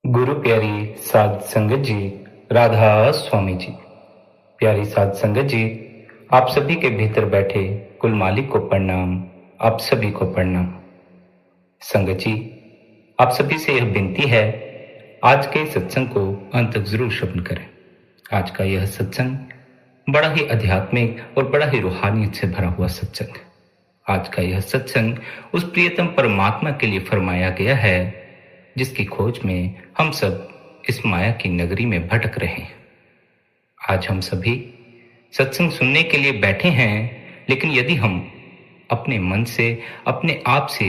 गुरु प्यारी साध संगत जी, राधा स्वामी जी। प्यारी साध संगत जी, आप सभी के भीतर बैठे कुल मालिक को प्रणाम। आप सभी को प्रणाम। संगत जी, आप सभी से यह विनती है, आज के सत्संग को अंत तक जरूर श्रवण करें। आज का यह सत्संग बड़ा ही आध्यात्मिक और बड़ा ही रूहानियत से भरा हुआ सत्संग है। आज का यह सत्संग उस प्रियतम परमात्मा के लिए फरमाया गया है जिसकी खोज में हम सब इस माया की नगरी में भटक रहे हैं। आज हम सभी सत्संग सुनने के लिए बैठे हैं, लेकिन यदि हम अपने मन से, अपने आप से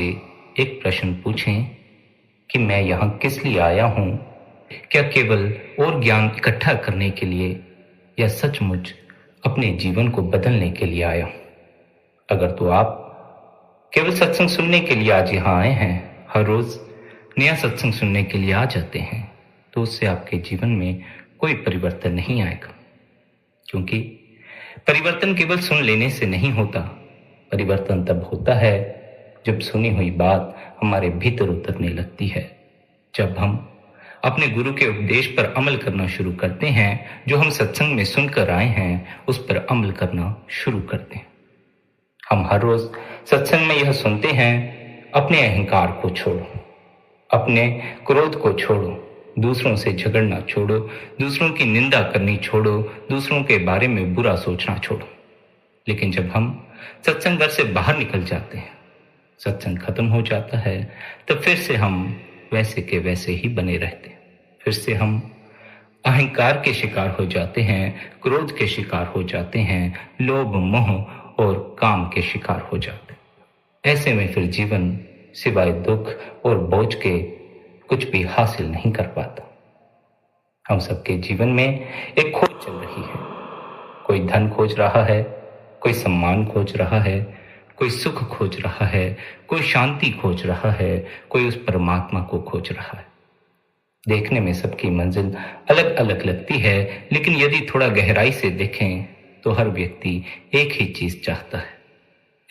एक प्रश्न पूछें कि मैं यहाँ किस लिए आया हूँ, क्या केवल और ज्ञान इकट्ठा करने के लिए या सचमुच अपने जीवन को बदलने के लिए आया हूँ? अगर तो आप केवल सत्संग सुनने के लिए आज यहाँ आए हैं, हर रोज नया सत्संग सुनने के लिए आ जाते हैं, तो उससे आपके जीवन में कोई परिवर्तन नहीं आएगा। क्योंकि परिवर्तन केवल सुन लेने से नहीं होता। परिवर्तन तब होता है जब सुनी हुई बात हमारे भीतर उतरने लगती है, जब हम अपने गुरु के उपदेश पर अमल करना शुरू करते हैं। जो हम सत्संग में सुनकर आए हैं उस पर अमल करना शुरू करते हैं। हम हर रोज सत्संग में यह सुनते हैं, अपने अहंकार को छोड़ो, अपने क्रोध को छोड़ो, दूसरों से झगड़ना छोड़ो, दूसरों की निंदा करनी छोड़ो, दूसरों के बारे में बुरा सोचना छोड़ो। लेकिन जब हम सत्संग घर से बाहर निकल जाते हैं, सत्संग खत्म हो जाता है, तो फिर से हम वैसे के वैसे ही बने रहते हैं। फिर से हम अहंकार के शिकार हो जाते हैं, क्रोध के शिकार हो जाते हैं, लोभ, मोह और काम के शिकार हो जाते हैं। ऐसे में फिर जीवन सिवाय दुख और बोझ के कुछ भी हासिल नहीं कर पाता। हम सबके जीवन में एक खोज चल रही है। कोई धन खोज रहा है, कोई सम्मान खोज रहा है, कोई सुख खोज रहा है, कोई शांति खोज रहा है, कोई उस परमात्मा को खोज रहा है। देखने में सबकी मंजिल अलग अलग लगती है, लेकिन यदि थोड़ा गहराई से देखें तो हर व्यक्ति एक ही चीज चाहता है,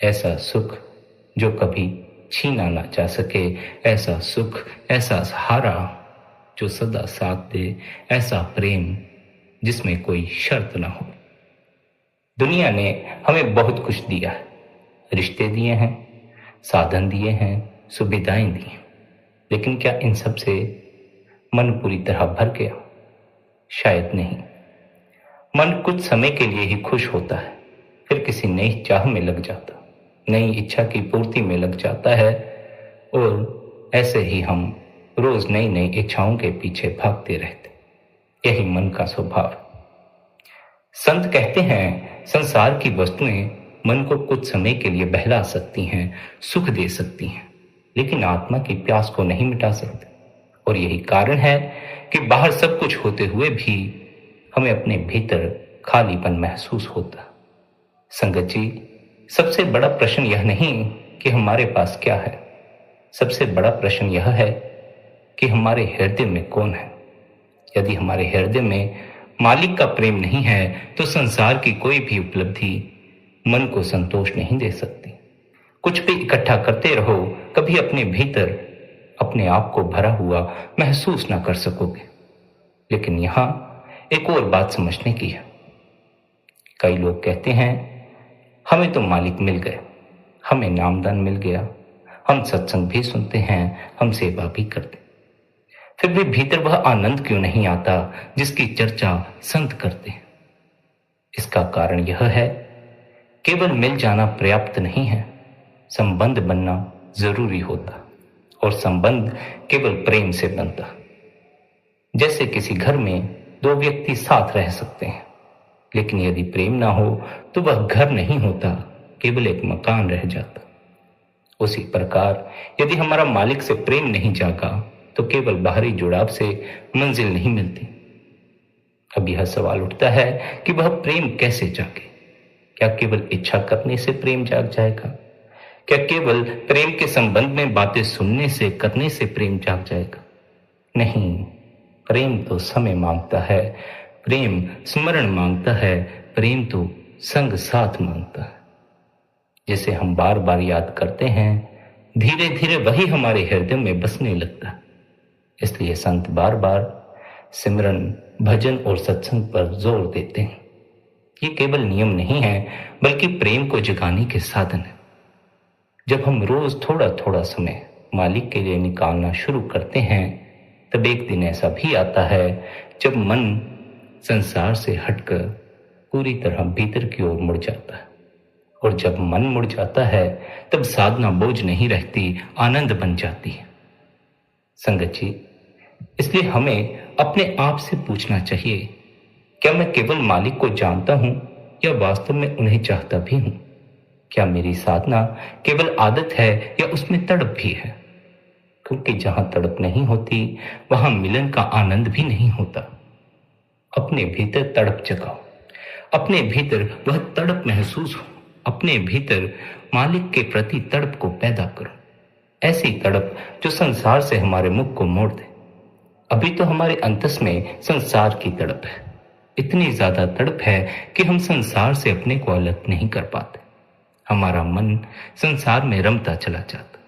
ऐसा सुख जो कभी छीना ना जा सके, ऐसा सुख, ऐसा सहारा जो सदा साथ दे, ऐसा प्रेम जिसमें कोई शर्त ना हो। दुनिया ने हमें बहुत कुछ दिया है, रिश्ते दिए हैं, साधन दिए हैं, सुविधाएं दी हैं, लेकिन क्या इन सब से मन पूरी तरह भर गया? शायद नहीं। मन कुछ समय के लिए ही खुश होता है, फिर किसी नई चाह में लग जाता, नई इच्छा की पूर्ति में लग जाता है, और ऐसे ही हम रोज नई नई इच्छाओं के पीछे भागते रहते। यही मन का स्वभाव। संत कहते हैं, संसार की वस्तुएं मन को कुछ समय के लिए बहला सकती हैं, सुख दे सकती हैं, लेकिन आत्मा की प्यास को नहीं मिटा सकती। और यही कारण है कि बाहर सब कुछ होते हुए भी हमें अपने भीतर खालीपन महसूस होता। संगत जी, सबसे बड़ा प्रश्न यह नहीं कि हमारे पास क्या है, सबसे बड़ा प्रश्न यह है कि हमारे हृदय में कौन है। यदि हमारे हृदय में मालिक का प्रेम नहीं है तो संसार की कोई भी उपलब्धि मन को संतोष नहीं दे सकती। कुछ भी इकट्ठा करते रहो, कभी अपने भीतर अपने आप को भरा हुआ महसूस ना कर सकोगे। लेकिन यहां एक और बात समझने की है। कई लोग कहते हैं, हमें तो मालिक मिल गए, हमें नामदान मिल गया, हम सत्संग भी सुनते हैं, हम सेवा भी करते, फिर भी भीतर वह आनंद क्यों नहीं आता जिसकी चर्चा संत करते हैं? इसका कारण यह है, केवल मिल जाना पर्याप्त नहीं है, संबंध बनना जरूरी होता, और संबंध केवल प्रेम से बनता। जैसे किसी घर में दो व्यक्ति साथ रह सकते हैं, लेकिन यदि प्रेम ना हो तो वह घर नहीं होता, केवल एक मकान रह जाता। उसी प्रकार यदि हमारा मालिक से प्रेम नहीं जागा तो केवल बाहरी जुड़ाव से मंजिल नहीं मिलती। अब यह सवाल उठता है कि वह प्रेम कैसे जागे? क्या केवल इच्छा करने से प्रेम जाग जाएगा? क्या केवल प्रेम के संबंध में बातें सुनने से, करने से प्रेम जाग जाएगा? नहीं, प्रेम तो समय मांगता है, प्रेम स्मरण मांगता है, प्रेम तो संग साथ मांगता है। जिसे हम बार बार याद करते हैं, धीरे धीरे वही हमारे हृदय में बसने लगता है। इसलिए संत बार बार सिमरन, भजन और सत्संग पर जोर देते हैं। ये केवल नियम नहीं है, बल्कि प्रेम को जगाने के साधन है। जब हम रोज थोड़ा थोड़ा समय मालिक के लिए निकालना शुरू करते हैं, तब एक दिन ऐसा भी आता है जब मन संसार से हटकर पूरी तरह भीतर की ओर मुड़ जाता है। और जब मन मुड़ जाता है, तब साधना बोझ नहीं रहती, आनंद बन जाती है। संगत जी, इसलिए हमें अपने आप से पूछना चाहिए, क्या मैं केवल मालिक को जानता हूं या वास्तव में उन्हें चाहता भी हूं? क्या मेरी साधना केवल आदत है या उसमें तड़प भी है? क्योंकि जहां तड़प नहीं होती, वहां मिलन का आनंद भी नहीं होता। अपने भीतर तड़प जगाओ, अपने भीतर वह तड़प महसूस हो, अपने भीतर मालिक के प्रति तड़प को पैदा करो। ऐसी तड़प जो संसार से हमारे मुख को मोड़ दे। अभी तो हमारे अंतस में संसार की तड़प है, इतनी ज्यादा तड़प है कि हम संसार से अपने को अलग नहीं कर पाते। हमारा मन संसार में रमता चला जाता।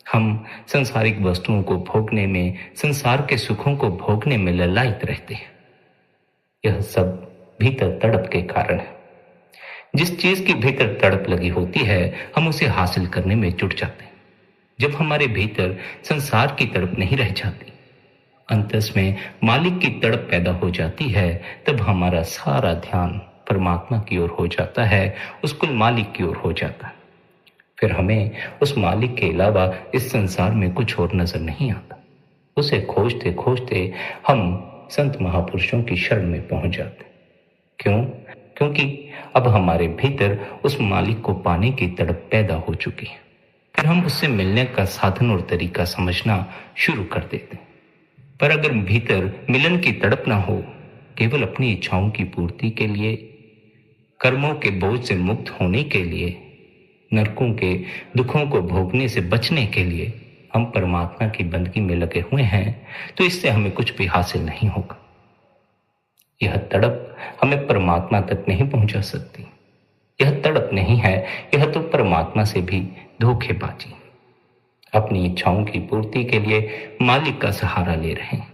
हम संसारिक वस्तुओं को भोगने में, संसार के सुखों को भोगने में ललायित रहते हैं। यह सब भीतर तड़प के कारण है। जिस चीज की भीतर तड़प लगी होती है, हम उसे हासिल करने में जुट जाते हैं। जब हमारे भीतर संसार की तड़प नहीं रह जाती, अंतस में मालिक की तड़प पैदा हो जाती है, तब हमारा सारा ध्यान परमात्मा की ओर हो जाता है, उस कुल मालिक की ओर हो जाता है। फिर हमें उस मालिक के अलावा इस संसार में कुछ और नजर नहीं आता। उसे खोजते खोजते हम संत महापुरुषों की शरण में पहुंच जाते। क्यों? क्योंकि अब हमारे भीतर उस मालिक को पाने की तड़प पैदा हो चुकी है। फिर हम उससे मिलने का साधन और तरीका समझना शुरू कर देते हैं। पर अगर भीतर मिलन की तड़प ना हो, केवल अपनी इच्छाओं की पूर्ति के लिए, कर्मों के बोझ से मुक्त होने के लिए, नरकों के दुखों को भोगने से बचने के लिए हम परमात्मा की बंदगी में लगे हुए हैं, तो इससे हमें कुछ भी हासिल नहीं होगा। यह तड़प हमें परमात्मा तक नहीं पहुंचा सकती। यह तड़प नहीं है, यह तो परमात्मा से भी धोखेबाजी। अपनी इच्छाओं की पूर्ति के लिए मालिक का सहारा ले रहे हैं,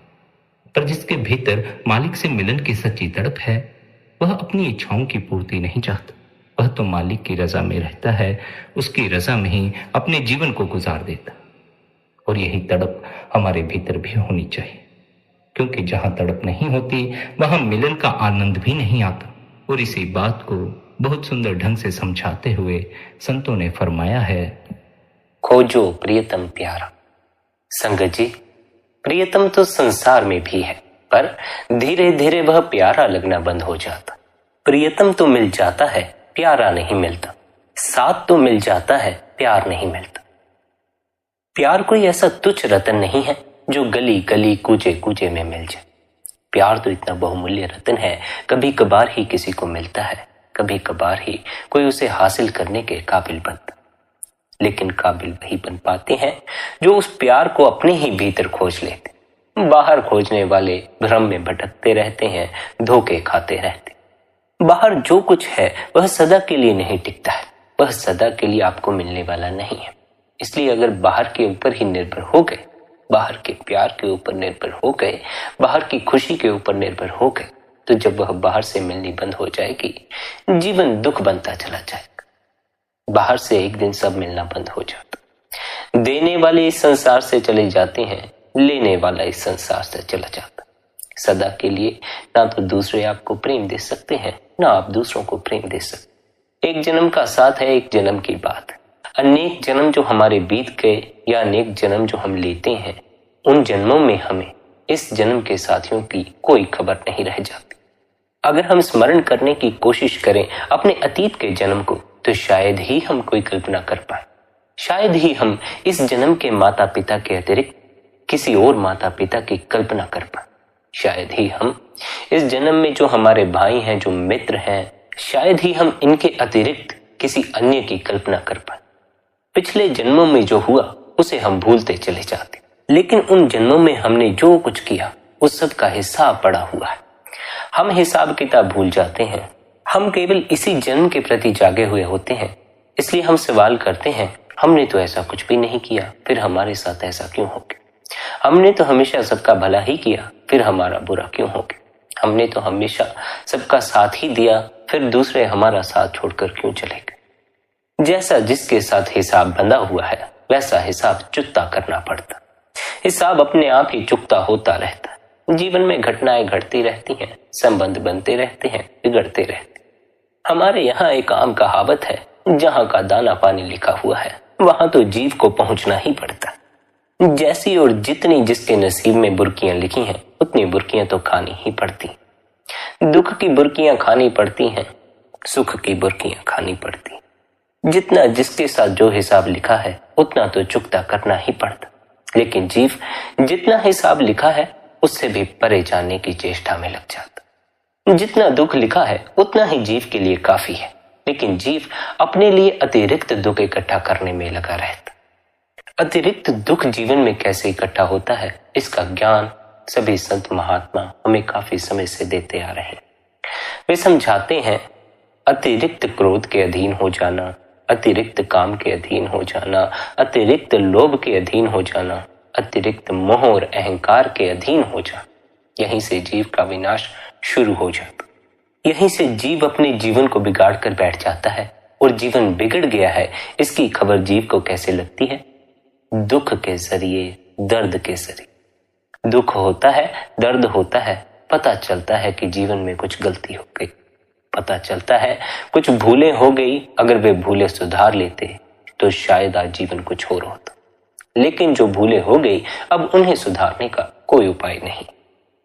पर जिसके भीतर मालिक से मिलन की सच्ची तड़प है, वह अपनी इच्छाओं की पूर्ति नहीं चाहता। वह तो मालिक की रजा में रहता है, उसकी रजा में ही अपने जीवन को गुजार देता। और यही तड़प हमारे भीतर भी होनी चाहिए, क्योंकि जहां तड़प नहीं होती, वहां मिलन का आनंद भी नहीं आता। और इसी बात को बहुत सुंदर ढंग से समझाते हुए संतों ने फरमाया है, खोजो प्रियतम प्यारा। संगत जी, प्रियतम तो संसार में भी है, पर धीरे धीरे वह प्यारा लगना बंद हो जाता। प्रियतम तो मिल जाता है, प्यारा नहीं मिलता। साथ तो मिल जाता है, प्यार नहीं मिलता। प्यार कोई ऐसा तुच्छ रतन नहीं है जो गली गली कूचे कूचे में मिल जाए। प्यार तो इतना बहुमूल्य रतन है, कभी कभार ही किसी को मिलता है, कभी कभार ही कोई उसे हासिल करने के काबिल बनता। लेकिन काबिल वही बन पाते हैं जो उस प्यार को अपने ही भीतर खोज लेते। बाहर खोजने वाले भ्रम में भटकते रहते हैं, धोखे खाते रहते। बाहर जो कुछ है वह सदा के लिए नहीं टिकता है, वह सदा के लिए आपको मिलने वाला नहीं है। इसलिए अगर बाहर के ऊपर ही निर्भर हो गए, बाहर के प्यार के ऊपर निर्भर हो गए, बाहर की खुशी के ऊपर निर्भर हो गए, तो जब वह बाहर से मिलनी बंद हो जाएगी, जीवन दुख बनता चला जाएगा। बाहर से एक दिन सब मिलना बंद हो जाता। देने वाले इस संसार से चले जाते हैं, लेने वाला इस संसार से चला जाता। सदा के लिए ना तो दूसरे आपको प्रेम दे सकते हैं, ना आप दूसरों को प्रेम दे सकते। एक जन्म का साथ है, एक जन्म की बात है। अनेक जन्म जो हमारे बीत गए या अनेक जन्म जो हम लेते हैं, उन जन्मों में हमें इस जन्म के साथियों की कोई खबर नहीं रह जाती। अगर हम स्मरण करने की कोशिश करें अपने अतीत के जन्म को, तो शायद ही हम कोई कल्पना कर पाए, शायद ही हम इस जन्म के माता पिता के अतिरिक्त किसी और माता पिता की कल्पना कर पाए। शायद ही हम इस जन्म में जो हमारे भाई हैं, जो मित्र हैं, शायद ही हम इनके अतिरिक्त किसी अन्य की कल्पना कर पाए। पिछले जन्मों में जो हुआ उसे हम भूलते चले जाते, लेकिन उन जन्मों में हमने जो कुछ किया उस सब का हिसाब पड़ा हुआ है। हम हिसाब किताब भूल जाते हैं। हम केवल इसी जन्म के प्रति जागे हुए होते हैं। इसलिए हम सवाल करते हैं, हमने तो ऐसा कुछ भी नहीं किया, फिर हमारे साथ ऐसा क्यों हो गया। हमने तो हमेशा सबका भला ही किया, फिर हमारा बुरा क्यों हो गया? हमने तो हमेशा सबका साथ ही दिया, फिर दूसरे हमारा साथ छोड़कर क्यों चले गए? जैसा जिसके साथ हिसाब बंधा हुआ है, वैसा हिसाब चुकता करना पड़ता। हिसाब अपने आप ही चुकता होता रहता है। जीवन में घटनाएं घटती रहती हैं, संबंध बनते रहते हैं, बिगड़ते रहते। हमारे यहाँ एक आम कहावत है, जहाँ का दाना पानी लिखा हुआ है, वहां तो जीव को पहुंचना ही पड़ता। जैसी और जितनी जिसके नसीब में बुर्कियां लिखी हैं, उतनी बुर्कियां तो खानी ही पड़ती। दुख की बुर्कियां खानी पड़ती हैं, सुख की बुर्कियां खानी पड़ती। जितना जिसके साथ जो हिसाब लिखा है, उतना तो चुकता करना ही पड़ता। लेकिन जीव जितना हिसाब लिखा है, उससे भी परे जाने की चेष्टा में लग जाता। जितना दुख लिखा है, उतना ही जीव के लिए काफी है, लेकिन जीव अपने लिए अतिरिक्त दुख इकट्ठा करने में लगा रहता। अतिरिक्त दुख जीवन में कैसे इकट्ठा होता है, इसका ज्ञान सभी संत महात्मा हमें काफी समय से देते आ रहे हैं। वे समझाते हैं, अतिरिक्त क्रोध के अधीन हो जाना, अतिरिक्त काम के अधीन हो जाना, अतिरिक्त लोभ के अधीन हो जाना, अतिरिक्त मोह और अहंकार के अधीन हो जाना, यहीं से जीव का विनाश शुरू हो जाता। यहीं से जीव अपने जीवन को बिगाड़ कर बैठ जाता है, और जीवन बिगड़ गया है इसकी खबर जीव को कैसे लगती है? दुख के जरिए, दर्द के जरिए। दुख होता है, दर्द होता है, पता चलता है कि जीवन में कुछ गलती हो गई, पता चलता है कुछ भूलें हो गई। अगर वे भूलें सुधार लेते तो शायद आज जीवन कुछ और होता। लेकिन जो भूलें हो गई, अब उन्हें सुधारने का कोई उपाय नहीं।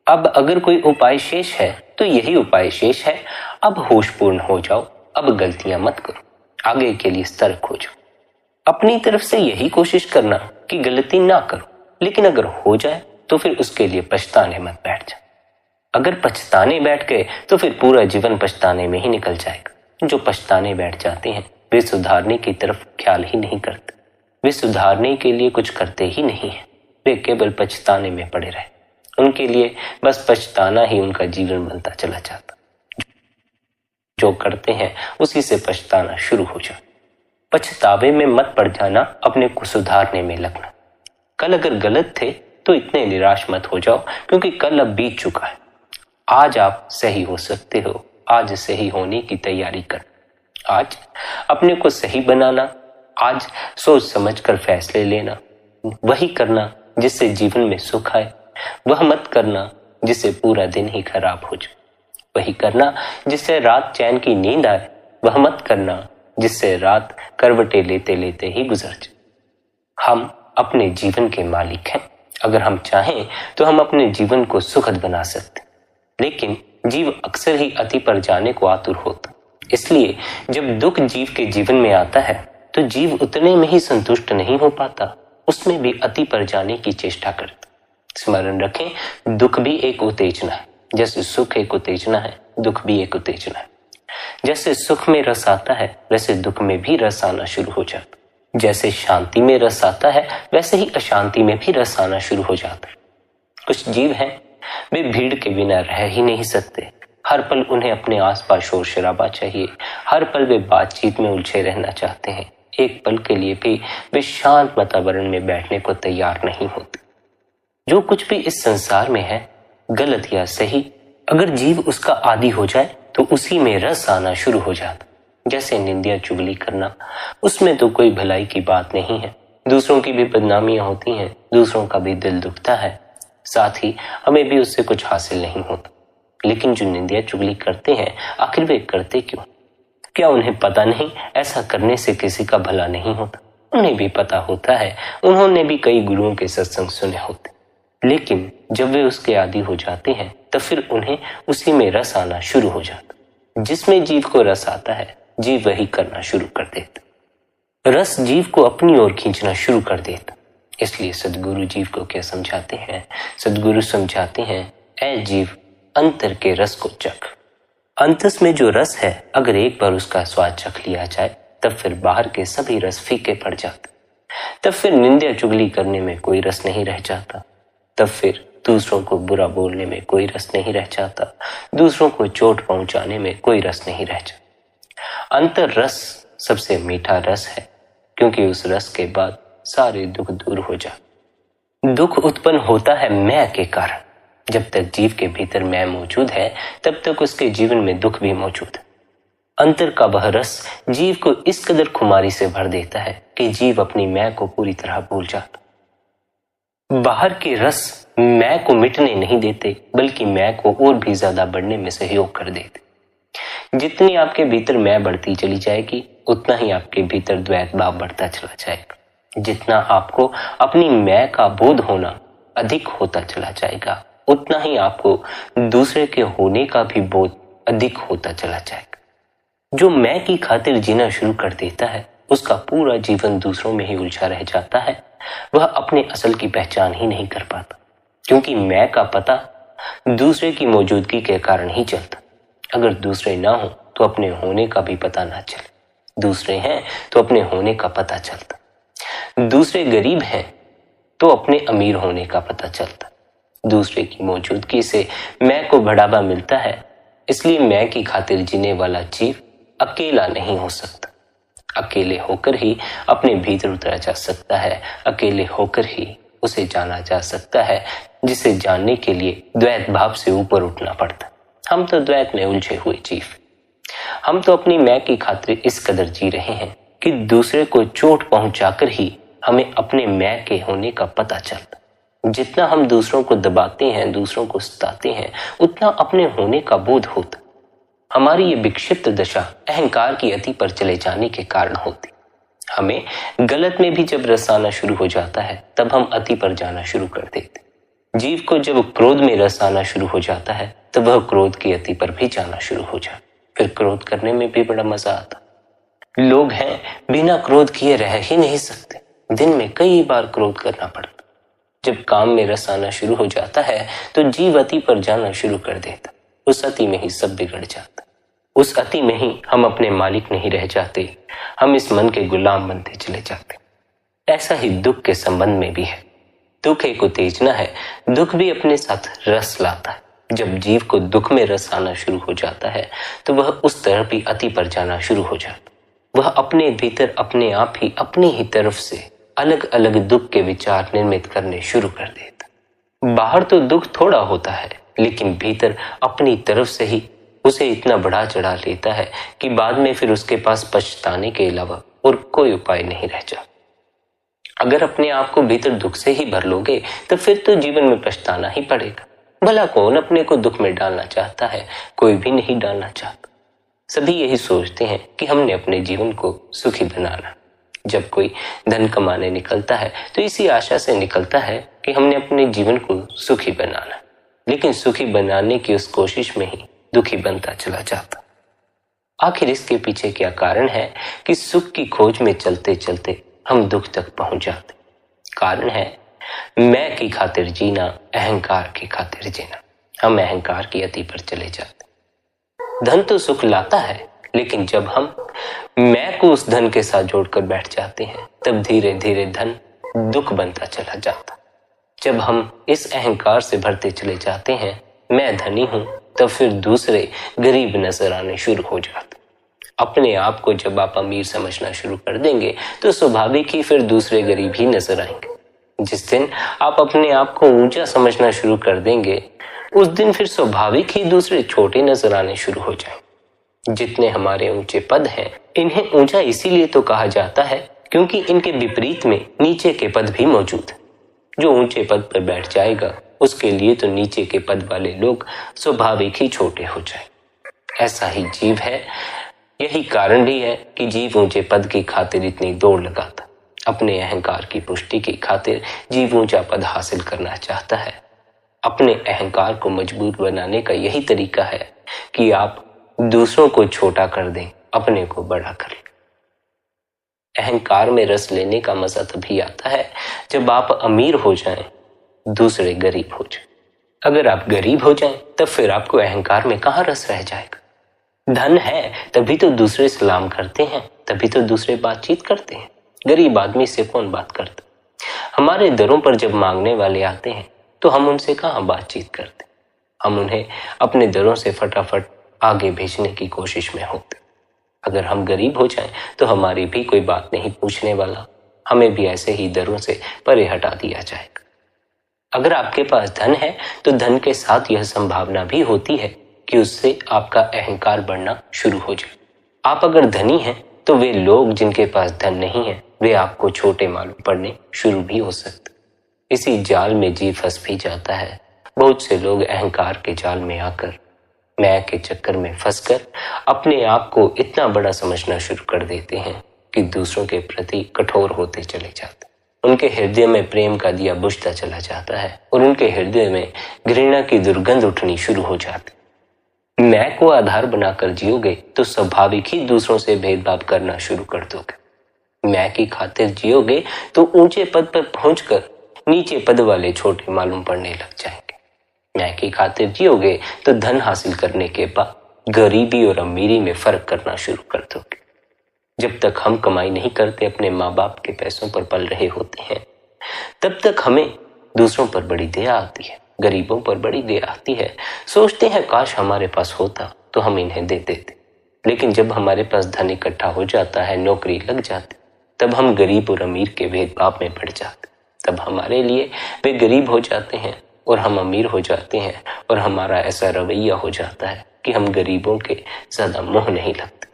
अब अगर कोई उपाय शेष है तो यही उपाय शेष है, अब होशपूर्ण हो जाओ, अब गलतियां मत करो, आगे के लिए सतर्क हो जाओ। अपनी तरफ से यही कोशिश करना कि गलती ना करो, लेकिन अगर हो जाए तो फिर उसके लिए पछताने मत बैठ जाओ। अगर पछताने बैठ गए तो फिर पूरा जीवन पछताने में ही निकल जाएगा। जो पछताने बैठ जाते हैं, वे सुधारने की तरफ ख्याल ही नहीं करते, वे सुधारने के लिए कुछ करते ही नहीं है, वे केवल पछताने में पड़े रहे। उनके लिए बस पछताना ही उनका जीवन बनता चला जाता। जो करते हैं उसी से पछताना शुरू हो जाए। पछतावे में मत पड़ जाना, अपने को सुधारने में लगना। कल अगर गलत थे तो इतने निराश मत हो जाओ, क्योंकि कल अब बीत चुका है। आज आप सही हो सकते हो, आज सही होने की तैयारी कर। आज अपने को सही बनाना, आज सोच समझ कर फैसले लेना, वही करना जिससे जीवन में सुख आए, वह मत करना जिससे पूरा दिन ही खराब हो जाए। वही करना जिससे रात चैन की नींद आए, वह मत करना जिससे रात करवटें लेते लेते ही गुजर जाए। हम अपने जीवन के मालिक हैं। अगर हम चाहें तो हम अपने जीवन को सुखद बना सकते, लेकिन जीव अक्सर ही अति पर जाने को आतुर होता। इसलिए जब दुख जीव के जीवन में आता है तो जीव उतने में ही संतुष्ट नहीं हो पाता, उसमें भी अति पर जाने की चेष्टा करता। स्मरण रखें, दुख भी एक उत्तेजना है। जैसे सुख एक उत्तेजना है, दुख भी एक उत्तेजना है। जैसे सुख में रस आता है, वैसे दुख में भी रस आना शुरू हो जाता। जैसे शांति में रस आता है, वैसे ही अशांति में भी रस आना शुरू हो जाता है। कुछ जीव हैं, वे भीड़ के बिना रह ही नहीं सकते। हर पल उन्हें अपने आसपास शोर शराबा चाहिए, हर पल वे बातचीत में उलझे रहना चाहते हैं। एक पल के लिए भी वे शांत वातावरण में बैठने को तैयार नहीं होते। जो कुछ भी इस संसार में है, गलत या सही, अगर जीव उसका आदी हो जाए तो उसी में रस आना शुरू हो जाता। जैसे निंदिया चुगली करना, उसमें तो कोई भलाई की बात नहीं है। दूसरों की भी बदनामियां होती हैं, दूसरों का भी दिल दुखता है, साथ ही हमें भी उससे कुछ हासिल नहीं होता। लेकिन जो निंदिया चुगली करते हैं, आखिर वे करते क्यों? क्या उन्हें पता नहीं ऐसा करने से किसी का भला नहीं होता? उन्हें भी पता होता है, उन्होंने भी कई गुरुओं के सत्संग सुने होते। लेकिन जब वे उसके आदी हो जाते हैं तो फिर उन्हें उसी में रस आना शुरू हो जाता। जिसमें जीव को रस आता है, जीव वही करना शुरू कर देता। रस जीव को अपनी ओर खींचना शुरू कर देता। इसलिए सद्गुरु जीव को क्या समझाते हैं? सद्गुरु समझाते हैं, ऐ जीव, अंतर के रस को चख। अंतस में जो रस है, अगर एक बार उसका स्वाद चख लिया जाए, तब फिर बाहर के सभी रस फीके पड़ जाते। तब फिर निंदा चुगली करने में कोई रस नहीं रह जाता। तब फिर दूसरों को बुरा बोलने में कोई रस नहीं रह जाता। दूसरों को चोट पहुंचाने में कोई रस नहीं रह जाता। अंतर रस सबसे मीठा रस है, क्योंकि उस रस के बाद सारे दुख दूर हो जाते। दुख उत्पन्न होता है मैं के कारण। जब तक जीव के भीतर मैं मौजूद है तब तक उसके जीवन में दुख भी मौजूद है। अंतर का वह रस जीव को इस कदर खुमारी से भर देता है कि जीव अपनी मैं को पूरी तरह भूल जाता। बाहर के रस मैं को मिटने नहीं देते बल्कि मैं को और भी ज्यादा बढ़ने में सहयोग कर देते। जितनी आपके भीतर मैं बढ़ती चली जाएगी उतना ही आपके भीतर द्वैत भाव बढ़ता चला जाएगा। जितना आपको अपनी मैं का बोध होना अधिक होता चला जाएगा उतना ही आपको दूसरे के होने का भी बोध अधिक होता चला जाएगा। जो मैं की खातिर जीना शुरू कर देता है उसका पूरा जीवन दूसरों में ही उलझा रह जाता है। वह अपने असल की पहचान ही नहीं कर पाता, क्योंकि मैं का पता दूसरे की मौजूदगी के कारण ही चलता। अगर दूसरे ना हो तो अपने होने का भी पता ना चले, दूसरे हैं तो अपने होने का पता चलता। दूसरे गरीब हैं तो अपने अमीर होने का पता चलता। दूसरे की मौजूदगी से मैं को बढ़ावा मिलता है, इसलिए मैं की खातिर जीने वाला जीव अकेला नहीं हो सकता। अकेले होकर ही अपने भीतर उतरा जा सकता है, अकेले होकर ही उसे जाना जा सकता है, जिसे जानने के लिए द्वैत भाव से ऊपर उठना पड़ता। हम तो द्वैत में उलझे हुए जीव, हम तो अपनी मैं की खातिर इस कदर जी रहे हैं कि दूसरे को चोट पहुंचाकर ही हमें अपने मैं के होने का पता चलता। जितना हम दूसरों को दबाते हैं, दूसरों को सताते हैं, उतना अपने होने का बोध होता। हमारी ये विक्षिप्त दशा अहंकार की अति पर चले जाने के कारण होती। हमें गलत में भी जब रस आना शुरू हो जाता है तब हम अति पर जाना शुरू कर देते। जीव को जब क्रोध में रस आना शुरू हो जाता है तब वह क्रोध की अति पर भी जाना शुरू हो जाता। फिर क्रोध करने में भी बड़ा मजा आता। लोग हैं बिना क्रोध किए रह ही नहीं सकते, दिन में कई बार क्रोध करना पड़ता। जब काम में रस आना शुरू हो जाता है तो जीव अति पर जाना शुरू कर देता। उस अति में ही सब बिगड़ जाता। उस अति में ही हम अपने मालिक नहीं रह जाते, हम इस मन के गुलाम बनते चले जाते। ऐसा ही दुख के संबंध में भी है। दुख एक उत्तेजना है, दुख भी अपने साथ रस लाता है। जब जीव को दुख में रस आना शुरू हो जाता है तो वह उस तरफ ही अति पर जाना शुरू हो जाता। वह अपने भीतर अपने आप ही अपनी ही तरफ से अलग अलग दुख के विचार निर्मित करने शुरू कर देता। बाहर तो दुख थोड़ा होता है, लेकिन भीतर अपनी तरफ से ही उसे इतना बढ़ा चढ़ा लेता है कि बाद में फिर उसके पास पछताने के अलावा और कोई उपाय नहीं रह जाता। अगर अपने आप को भीतर दुख से ही भर लोगे तो फिर तो जीवन में पछताना ही पड़ेगा। भला कौन अपने को दुख में डालना चाहता है? कोई भी नहीं डालना चाहता। सभी यही सोचते हैं कि हमने अपने जीवन को सुखी बनाना। जब कोई धन कमाने निकलता है तो इसी आशा से निकलता है कि हमने अपने जीवन को सुखी बनाना, लेकिन सुखी बनाने की उस कोशिश में ही दुखी बनता चला जाता। आखिर इसके पीछे क्या कारण है कि सुख की खोज में चलते चलते हम दुख तक पहुंच जाते? कारण है मैं की खातिर जीना, अहंकार की खातिर जीना। हम अहंकार की अति पर चले जाते। धन तो सुख लाता है, लेकिन जब हम मैं को उस धन के साथ जोड़कर बैठ जाते हैं तब धीरे धीरे धन दुख बनता चला जाता। जब हम इस अहंकार से भरते चले जाते हैं मैं धनी हूं, तब फिर दूसरे गरीब नजर आने शुरू हो जाते। अपने आप को जब आप अमीर समझना शुरू कर देंगे तो स्वाभाविक ही फिर दूसरे गरीब ही नजर आएंगे। जिस दिन आप अपने आप को ऊंचा समझना शुरू कर देंगे उस दिन फिर स्वाभाविक ही दूसरे छोटे नजर आने शुरू हो जाएंगे। जितने हमारे ऊंचे पद हैं, इन्हें ऊंचा इसीलिए तो कहा जाता है क्योंकि इनके विपरीत में नीचे के पद भी मौजूद है। जो ऊंचे पद पर बैठ जाएगा उसके लिए तो नीचे के पद वाले लोग स्वाभाविक ही छोटे हो जाए। ऐसा ही जीव है। यही कारण भी है कि जीव ऊंचे पद की खातिर इतनी दौड़ लगाता। अपने अहंकार की पुष्टि की खातिर जीव ऊंचा पद हासिल करना चाहता है। अपने अहंकार को मजबूत बनाने का यही तरीका है कि आप दूसरों को छोटा कर दें, अपने को बड़ा कर लें। अहंकार में रस लेने का मजा तभी आता है जब आप अमीर हो जाएं, दूसरे गरीब हो जाएं। अगर आप गरीब हो जाएं तब फिर आपको अहंकार में कहां रस रह जाएगा। धन है तभी तो दूसरे सलाम करते हैं, तभी तो दूसरे बातचीत करते हैं। गरीब आदमी से कौन बात करता? हमारे दरों पर जब मांगने वाले आते हैं तो हम उनसे कहां बातचीत करते? हम उन्हें अपने दरों से फटाफट आगे भेजने की कोशिश में होते। अगर हम गरीब हो जाएं तो हमारी भी कोई बात नहीं पूछने वाला, हमें भी ऐसे ही दरों से परे हटा दिया जाएगा। अगर आपके पास धन है तो धन के साथ यह संभावना भी होती है कि उससे आपका अहंकार बढ़ना शुरू हो जाए। आप अगर धनी हैं तो वे लोग जिनके पास धन नहीं है वे आपको छोटे मालूम पड़ने शुरू भी हो सकते। इसी जाल में जीव फंस भी जाता है। बहुत से लोग अहंकार के जाल में आकर, मैं के चक्कर में फंसकर अपने आप को इतना बड़ा समझना शुरू कर देते हैं कि दूसरों के प्रति कठोर होते चले जाते। उनके हृदय में प्रेम का दिया बुझता चला जाता है और उनके हृदय में घृणा की दुर्गंध उठनी शुरू हो जाती। मैं को आधार बनाकर जियोगे तो स्वाभाविक ही दूसरों से भेदभाव करना शुरू कर दोगे। मैं की खातिर जियोगे तो ऊंचे पद पर पहुंचकर नीचे पद वाले छोटे मालूम पड़ने लग जाएंगे। मैं की खातिर जियोगे तो धन हासिल करने के बाद गरीबी और अमीरी में फर्क करना शुरू कर दोगे। जब तक हम कमाई नहीं करते अपने माँ बाप के पैसों पर पल रहे होते हैं तब तक हमें दूसरों पर बड़ी दया आती है, गरीबों पर बड़ी दया आती है। सोचते हैं काश हमारे पास होता तो हम इन्हें दे देते। लेकिन जब हमारे पास धन इकट्ठा हो जाता है, नौकरी लग जाती, तब हम गरीब और अमीर के भेदभाव में पड़ जाते। तब हमारे लिए वे गरीब हो जाते हैं और हम अमीर हो जाते हैं और हमारा ऐसा रवैया हो जाता है कि हम गरीबों के ज्यादा मोह नहीं लगते।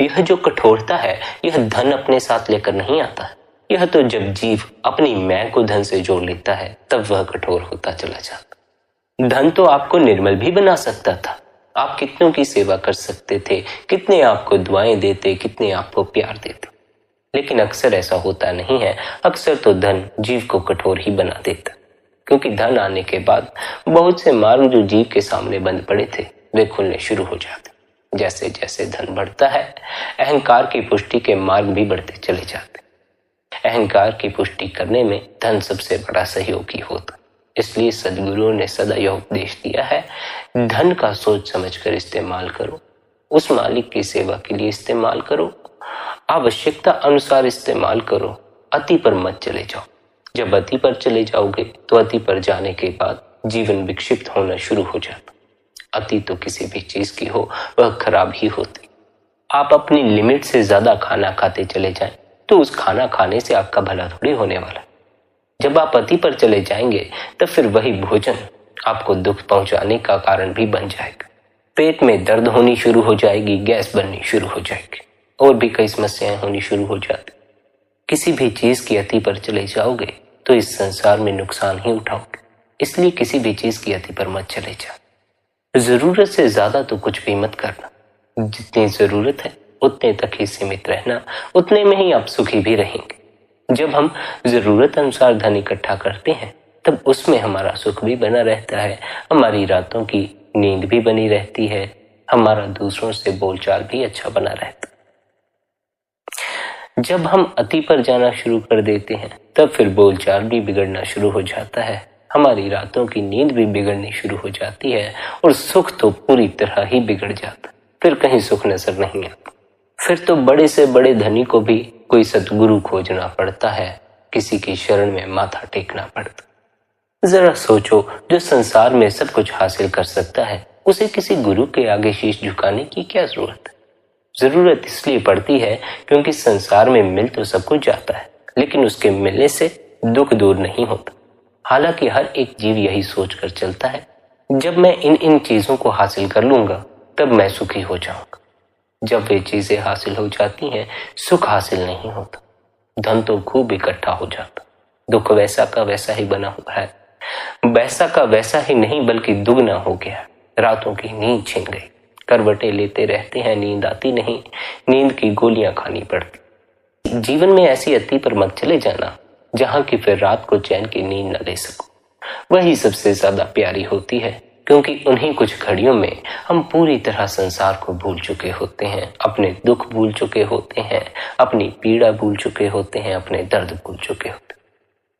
यह जो कठोरता है यह धन अपने साथ लेकर नहीं आता है। यह तो जब जीव अपनी मैं को धन से जोड़ लेता है तब वह कठोर होता चला जाता। धन तो आपको निर्मल भी बना सकता था। आप कितनों की सेवा कर सकते थे, कितने आपको दुआएं देते, कितने आपको प्यार देते। लेकिन अक्सर ऐसा होता नहीं है। अक्सर तो धन जीव को कठोर ही बना देता, क्योंकि धन आने के बाद बहुत से मार्ग जो जीव के सामने बंद पड़े थे वे खुलने शुरू हो जाते। जैसे जैसे धन बढ़ता है अहंकार की पुष्टि के मार्ग भी बढ़ते चले जाते। अहंकार की पुष्टि करने में धन सबसे बड़ा सहयोगी होता। इसलिए सद्गुरुओं ने सदा यह उपदेश दिया है, धन का सोच समझकर इस्तेमाल करो, उस मालिक की सेवा के लिए इस्तेमाल करो, आवश्यकता अनुसार इस्तेमाल करो, अति पर मत चले जाओ। जब अति पर चले जाओगे तो अति पर जाने के बाद जीवन विक्षिप्त होना शुरू हो जाता। अति तो किसी भी चीज की हो वह खराब ही होती। आप अपनी लिमिट से ज्यादा खाना खाते चले जाएं तो उस खाना खाने से आपका भला थोड़ी होने वाला। जब आप अति पर चले जाएंगे तब फिर वही भोजन आपको दुख पहुंचाने का कारण भी बन जाएगा। पेट में दर्द होनी शुरू हो जाएगी, गैस बननी शुरू हो जाएगी और भी कई समस्याएं होनी शुरू हो जाती। किसी भी चीज की अति पर चले जाओगे तो इस संसार में नुकसान ही उठाओगे। इसलिए किसी भी चीज की अति पर मत चले जाओ। जरूरत से ज्यादा तो कुछ भी मत करना। जितनी जरूरत है उतने तक ही सीमित रहना, उतने में ही आप सुखी भी रहेंगे। जब हम जरूरत अनुसार धन इकट्ठा करते हैं तब उसमें हमारा सुख भी बना रहता है, हमारी रातों की नींद भी बनी रहती है, हमारा दूसरों से बोलचाल भी अच्छा बना रहता है। जब हम अति पर जाना शुरू कर देते हैं तब फिर बोलचाल भी बिगड़ना शुरू हो जाता है, हमारी रातों की नींद भी बिगड़नी शुरू हो जाती है और सुख तो पूरी तरह ही बिगड़ जाता। फिर कहीं सुख नजर नहीं आता। फिर तो बड़े से बड़े धनी को भी कोई सद्गुरु खोजना पड़ता है, किसी की शरण में माथा टेकना पड़ता। जरा सोचो, जो संसार में सब कुछ हासिल कर सकता है उसे किसी गुरु के आगे शीश झुकाने की क्या जरूरत है? जरूरत इसलिए पड़ती है क्योंकि संसार में मिल तो सब कुछ जाता है, लेकिन उसके मिलने से दुख दूर नहीं होता। हालांकि हर एक जीव यही सोचकर चलता है, जब मैं इन चीजों को हासिल कर लूंगा तब मैं सुखी हो जाऊंगा। जब वे चीजें हासिल हो जाती हैं सुख हासिल नहीं होता। धन तो खूब इकट्ठा हो जाता, दुख वैसा का वैसा ही बना हुआ है। वैसा का वैसा ही नहीं बल्कि दुगना हो गया। रातों की नींद छिन गई, करवटें लेते रहते हैं, नींद आती नहीं, नींद की गोलियां खानी पड़ती। जीवन में ऐसी अति पर मत चले जाना जहां की फिर रात को चैन की नींद न ले सको। वही सबसे ज्यादा प्यारी होती है, क्योंकि उन्हीं कुछ घड़ियों में हम पूरी तरह संसार को भूल चुके होते हैं, अपने दुख भूल चुके होते हैं, अपनी पीड़ा भूल चुके होते हैं, अपने दर्द भूल चुके होते हैं।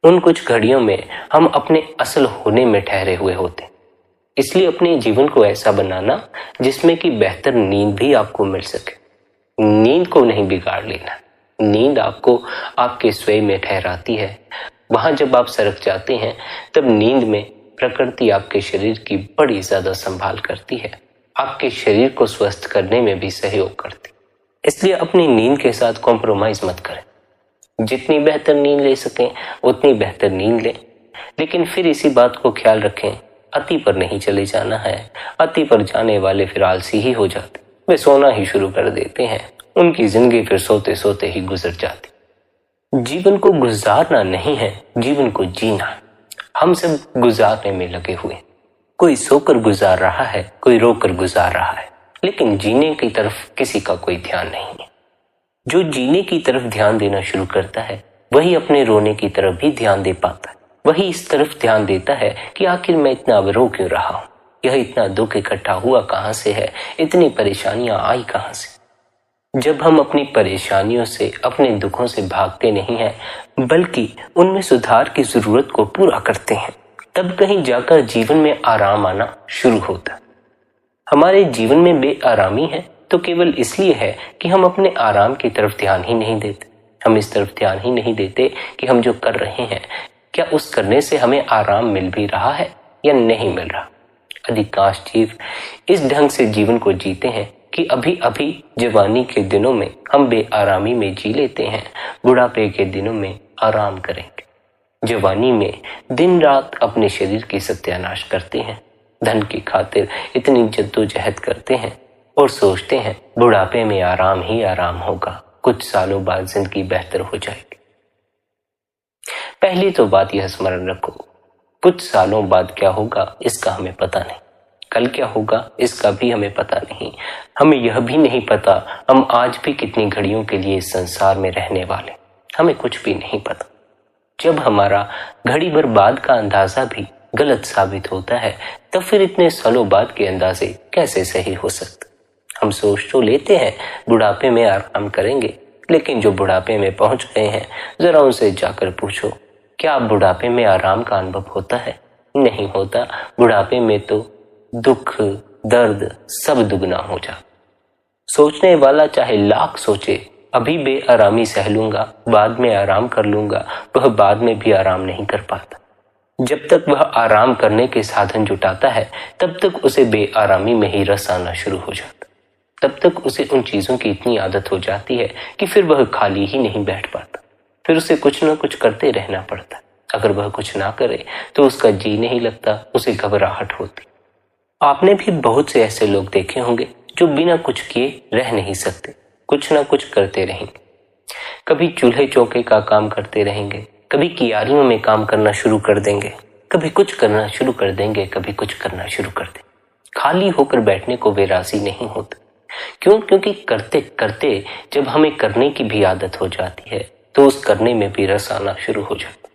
उन कुछ घड़ियों में हम अपने असल होने में ठहरे हुए होते हैं। इसलिए अपने जीवन को ऐसा बनाना जिसमें कि बेहतर नींद भी आपको मिल सके। नींद को नहीं बिगाड़ लेना। नींद आपको आपके स्वयं में ठहराती है। वहां जब आप सरक जाते हैं तब नींद में प्रकृति आपके शरीर की बड़ी ज्यादा संभाल करती है, आपके शरीर को स्वस्थ करने में भी सहयोग करती। इसलिए अपनी नींद के साथ कॉम्प्रोमाइज मत करें। जितनी बेहतर नींद ले सकें उतनी बेहतर नींद लें। लेकिन फिर इसी बात को ख्याल रखें, अति पर नहीं चले जाना है। अति पर जाने वाले फिर आलसी ही हो जाते, वे सोना ही शुरू कर देते हैं, उनकी जिंदगी फिर सोते सोते ही गुजर जाती। जीवन को गुजारना नहीं है, जीवन को जीना है। हम सब गुजारने में लगे हुए, कोई सोकर गुजार रहा है, कोई रोकर गुजार रहा है, लेकिन जीने की तरफ किसी का कोई ध्यान नहीं है। जो जीने की तरफ ध्यान देना शुरू करता है वही अपने रोने की तरफ भी ध्यान दे पाता है। वही इस तरफ ध्यान देता है कि आखिर मैं इतना अब रो क्यों रहा हूं, यह इतना दुख इकट्ठा हुआ कहां से है, इतनी परेशानियां आई कहां से। जब हम अपनी परेशानियों से, अपने दुखों से भागते नहीं हैं, बल्कि उनमें सुधार की जरूरत को पूरा करते हैं, तब कहीं जाकर जीवन में आराम आना शुरू होता है। हमारे जीवन में बेआरामी है तो केवल इसलिए है कि हम अपने आराम की तरफ ध्यान ही नहीं देते। हम इस तरफ ध्यान ही नहीं देते कि हम जो कर रहे हैं, क्या उस करने से हमें आराम मिल भी रहा है या नहीं मिल रहा। अधिकांश जीव इस ढंग से जीवन को जीते हैं कि अभी अभी जवानी के दिनों में हम बेआरामी में जी लेते हैं, बुढ़ापे के दिनों में आराम करेंगे। जवानी में दिन रात अपने शरीर की सत्यानाश करते हैं, धन की खातिर इतनी जद्दोजहद करते हैं और सोचते हैं बुढ़ापे में आराम ही आराम होगा, कुछ सालों बाद जिंदगी बेहतर हो जाएगी। पहली तो बात यह स्मरण रखो, कुछ सालों बाद क्या होगा इसका हमें पता नहीं, कल क्या होगा इसका भी हमें पता नहीं। हमें यह भी नहीं पता हम आज भी कितनी घड़ियों के लिए इस संसार में रहने वाले, हमें कुछ भी नहीं पता। जब हमारा घड़ी भर बाद का अंदाजा भी गलत साबित होता है, तब फिर इतने सालों बाद के अंदाजे कैसे सही हो सकते। हम सोच तो लेते हैं बुढ़ापे में आराम करेंगे, लेकिन जो बुढ़ापे में पहुंच गए हैं जरा उनसे जाकर पूछो, क्या अब बुढ़ापे में आराम का अनुभव होता है? नहीं होता। बुढ़ापे में तो दुख दर्द सब दुगना हो जा। सोचने वाला चाहे लाख सोचे, अभी बेआरामी सह लूंगा, बाद में आराम कर लूंगा, वह बाद में भी आराम नहीं कर पाता। जब तक वह आराम करने के साधन जुटाता है, तब तक उसे बेआरामी में ही रस आना शुरू हो जाता। तब तक उसे उन चीजों की इतनी आदत हो जाती है कि फिर वह खाली ही नहीं बैठ पाता, फिर उसे कुछ ना कुछ करते रहना पड़ता। अगर वह कुछ ना करे तो उसका जी नहीं लगता, उसे घबराहट होती। आपने भी बहुत से ऐसे लोग देखे होंगे जो बिना कुछ किए रह नहीं सकते, कुछ ना कुछ करते रहेंगे। कभी चूल्हे चौके का काम करते रहेंगे, कभी कियारियों में काम करना शुरू कर देंगे, कभी कुछ करना शुरू कर देंगे, कभी कुछ करना शुरू कर देंगे। खाली होकर बैठने को वे राजी नहीं होते। क्यों? क्योंकि करते करते जब हमें करने की भी आदत हो जाती है तो उस करने में भी रस आना शुरू हो जाता।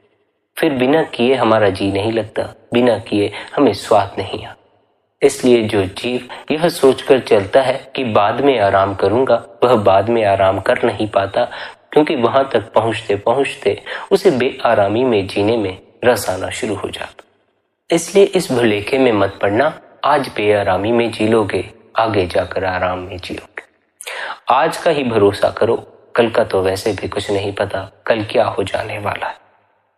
फिर बिना किए हमारा जी नहीं लगता, बिना किए हमें स्वाद नहीं आता। इसलिए जो जीव यह सोचकर चलता है कि बाद में आराम करूंगा, वह बाद में आराम कर नहीं पाता, क्योंकि वहां तक पहुंचते पहुंचते उसे बेआरामी में जीने में रस आना शुरू हो जाता। इसलिए इस भुलेखे में मत पड़ना, आज बेआरामी में जी लोगे, आगे जाकर आराम में जियोगे। आज का ही भरोसा करो, कल का तो वैसे भी कुछ नहीं पता, कल क्या हो जाने वाला है।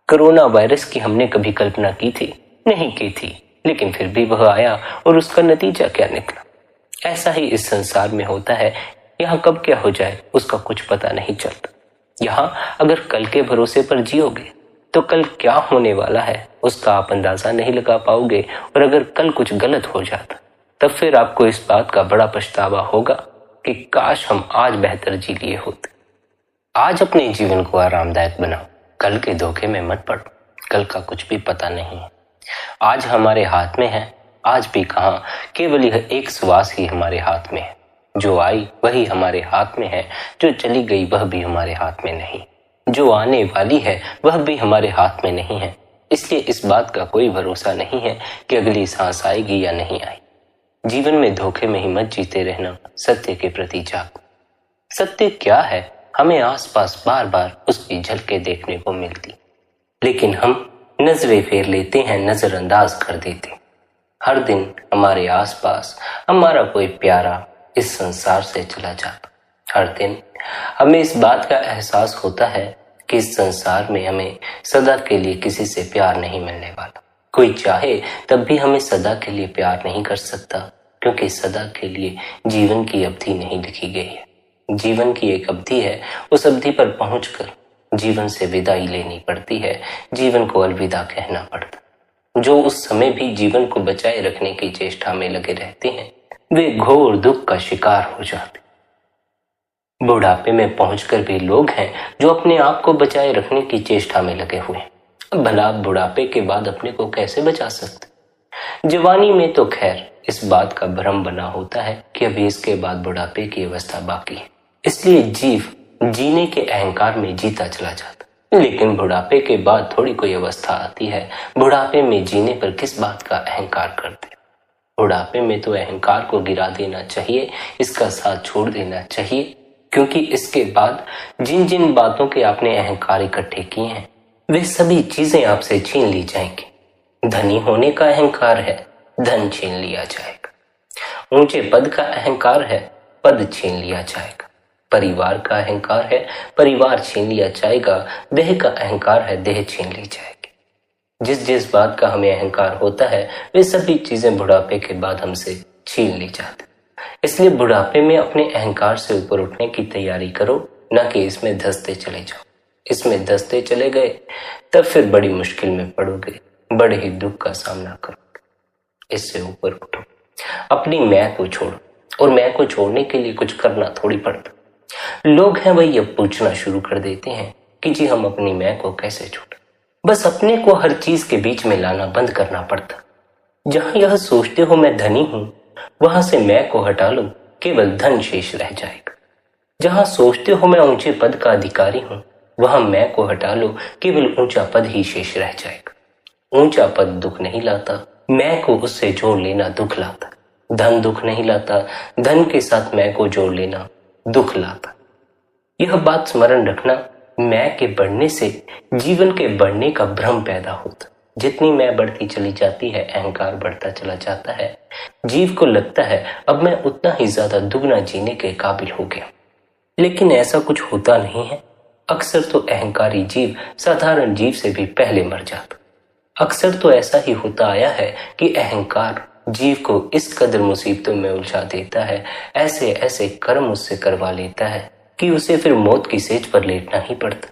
कोरोना वायरस की हमने कभी कल्पना की थी? नहीं की थी, लेकिन फिर भी वह आया और उसका नतीजा क्या निकला। ऐसा ही इस संसार में होता है, यहाँ कब क्या हो जाए उसका कुछ पता नहीं चलता। यहाँ अगर कल के भरोसे पर जियोगे तो कल क्या होने वाला है उसका आप अंदाजा नहीं लगा पाओगे, और अगर कल कुछ गलत हो जाता तब फिर आपको इस बात का बड़ा पछतावा होगा कि काश हम आज बेहतर जी लिए होते। आज अपने जीवन को आरामदायक बनाओ, कल के धोखे में मत पड़ो, कल का कुछ भी पता नहीं है। आज हमारे हाथ में है, आज भी कहाँ, केवल यह एक श्वास ही हमारे हाथ में है। जो आई वही हमारे हाथ में है, जो चली गई वह भी हमारे हाथ में नहीं, जो आने वाली है वह भी हमारे हाथ में नहीं है। इसलिए इस बात का कोई भरोसा नहीं है कि अगली सांस आएगी या नहीं आई। जीवन में धोखे में ही मत जीते रहना, सत्य के प्रति जागो। सत्य क्या है, हमें आसपास बार बार उसकी झलकें देखने को मिलती, लेकिन हम नजरें फेर लेते हैं, नजरअंदाज कर देते। हर दिन हमारे आसपास हमारा कोई प्यारा इस संसार से चला जाता। हर दिन हमें इस बात का एहसास होता है कि इस संसार में हमें सदा के लिए किसी से प्यार नहीं मिलने वाला। कोई चाहे तब भी हमें सदा के लिए प्यार नहीं कर सकता, क्योंकि सदा के लिए जीवन की अवधि नहीं लिखी गई है। जीवन की एक अवधि है, उस अवधि पर पहुंचकर जीवन से विदाई लेनी पड़ती है, जीवन को अलविदा कहना पड़ता। जो उस समय भी जीवन को बचाए रखने की चेष्टा में लगे रहते हैं, वे घोर दुख का शिकार हो जाते। बुढ़ापे में पहुंचकर भी लोग हैं जो अपने आप को बचाए रखने की चेष्टा में लगे हुए हैं। भला आप बुढ़ापे के बाद अपने को कैसे बचा सकते? जवानी में तो खैर इस बात का भ्रम बना होता है कि अभी इसके बाद बुढ़ापे की अवस्था बाकी है, इसलिए जीव जीने के अहंकार में जीता चला जाता। लेकिन बुढ़ापे के बाद थोड़ी कोई अवस्था आती है, बुढ़ापे में जीने पर किस बात का अहंकार करते? बुढ़ापे में तो अहंकार को गिरा देना चाहिए, इसका साथ छोड़ देना चाहिए, क्योंकि इसके बाद जिन जिन बातों के आपने अहंकार इकट्ठे किए हैं वे सभी चीजें आपसे छीन ली जाएंगी। धनी होने का अहंकार है, धन छीन लिया जाएगा। ऊंचे पद का अहंकार है, पद छीन लिया जाएगा। परिवार का अहंकार है, परिवार छीन लिया जाएगा। देह का अहंकार है, देह छीन ली जाएगी। जिस जिस बात का हमें अहंकार होता है वे सभी चीजें बुढ़ापे के बाद हमसे छीन ली जाती। इसलिए बुढ़ापे में अपने अहंकार से ऊपर उठने की तैयारी करो, न कि इसमें धंसते चले जाओ। इसमें धंसते चले गए तब फिर बड़ी मुश्किल में पड़ोगे, बड़े ही दुख का सामना करोगे। इससे ऊपर उठो, अपनी मैं को छोड़ो, और मैं को छोड़ने के लिए कुछ करना थोड़ी पड़ता। लोग हैं वही अब पूछना शुरू कर देते हैं कि जी हम अपनी मैं को कैसे छोड़ें। बस अपने को हर चीज के बीच में लाना बंद करना पड़ता। जहां यह सोचते हो मैं धनी हूं, वहां से मैं को हटा लो, केवल धन शेष रह जाएगा। जहां सोचते हो मैं ऊंचे पद का अधिकारी हूं, वहां मैं को हटा लो, केवल ऊंचा पद ही शेष रह जाएगा। ऊंचा पद दुख नहीं लाता, मैं को उससे जोड़ लेना दुख लाता। धन दुख नहीं लाता, धन के साथ मैं को जोड़ लेना दुख लाता। यह बात स्मरण रखना, मैं के बढ़ने से जीवन के बढ़ने का भ्रम पैदा होता। जितनी मैं बढ़ती चली जाती है, अहंकार बढ़ता चला जाता है। जीव को लगता है अब मैं उतना ही ज्यादा दुगना जीने के काबिल हो गया, लेकिन ऐसा कुछ होता नहीं है। अक्सर तो अहंकारी जीव साधारण जीव से भी पहले मर जाता। अक्सर तो ऐसा ही होता आया है कि अहंकार जीव को इस कदर मुसीबतों में उलझा देता है, ऐसे ऐसे कर्म उससे करवा लेता है कि उसे फिर मौत की सेज पर लेटना ही पड़ता।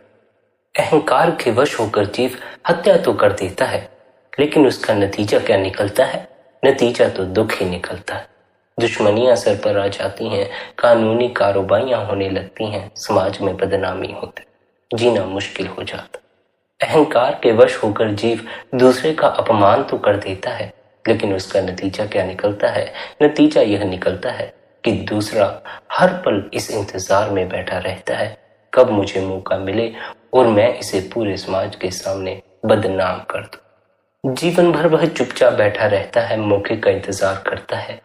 अहंकार के वश होकर जीव हत्या तो कर देता है, लेकिन उसका नतीजा क्या निकलता है? नतीजा तो दुख ही निकलता है। दुश्मनियां सर पर आ जाती हैं, कानूनी कारोबारियां होने लगती हैं, समाज में बदनामी होती, जीना मुश्किल हो जाता। अहंकार के वश होकर जीव दूसरे का अपमान तो कर देता है, लेकिन उसका नतीजा क्या निकलता है? नतीजा यह निकलता है कि दूसरा हर पल इस इंतजार में बैठा रहता है कब मुझे मौका मिले और मैं इसे पूरे समाज के सामने बदनाम कर दूं। जीवन भर वह चुपचाप बैठा रहता है, मौके का इंतजार करता है।